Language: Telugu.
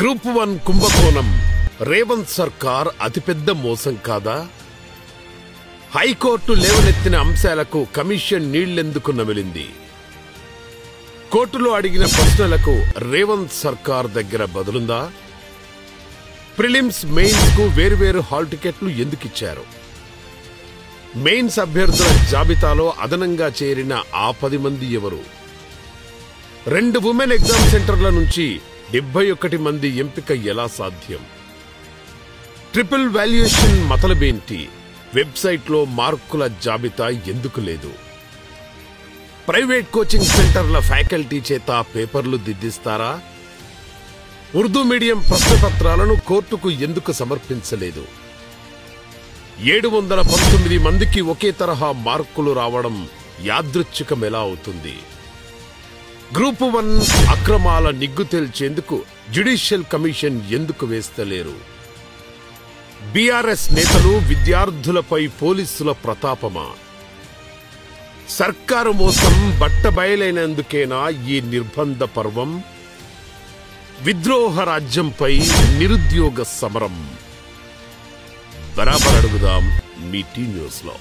గ్రూప్ 1 కుంభకోణం రేవంత్ సర్కార్ అతిపెద్ద మోసం కాదా? హైకోర్టు లేవనెత్తిన అంశాలకు కమిషన్ నీళ్లెందుకు నమిలింది? కోర్టులో అడిగిన ప్రశ్నలకు రేవంత్ సర్కార్ దగ్గర బదులుందా? ప్రిలిమ్స్ మెయిన్స్ కు వేర్వేరు హాల్ టికెట్లు ఎందుకిచ్చారు? మెయిన్స్ అభ్యర్థుల జాబితాలో అదనంగా చేరిన ఆ 10 మంది ఎవరు? 2 ఉమెన్ ఎగ్జామ్ సెంటర్ల నుంచి 71 మంది ఎంపిక ఎలా సాధ్యం? ట్రిపుల్ వాల్యుయేషన్ మతలబేంటి? వెబ్సైట్లో మార్కుల జాబితా ఎందుకు లేదు? ప్రైవేట్ కోచింగ్ సెంటర్ల ఫ్యాకల్టీ చేత పేపర్లు దిద్దిస్తారా? ఉర్దూ మీడియం ప్రశ్నపత్రాలను కోర్టుకు ఎందుకు సమర్పించలేదు? 719 మందికి ఒకే తరహా మార్కులు రావడం యాదృచ్ఛికం ఎలా అవుతుంది? గ్రూప్ 1 అక్రమాల నిగ్గు తేల్చేందుకు జ్యుడిషియల్ కమిషన్ ఎందుకు వేస్తలేరు? బీఆర్ఎస్ నేతలు విద్యార్థులపై పోలీసుల ప్రతాపమా? సర్కారు మోసం బట్టబయలైనందుకేనా ఈ నిర్బంధ పర్వం? విద్రోహ రాజ్యంపై నిరుద్యోగ సమరం. బరాబర్ అడుగుదాం మీ టీ న్యూస్ లో.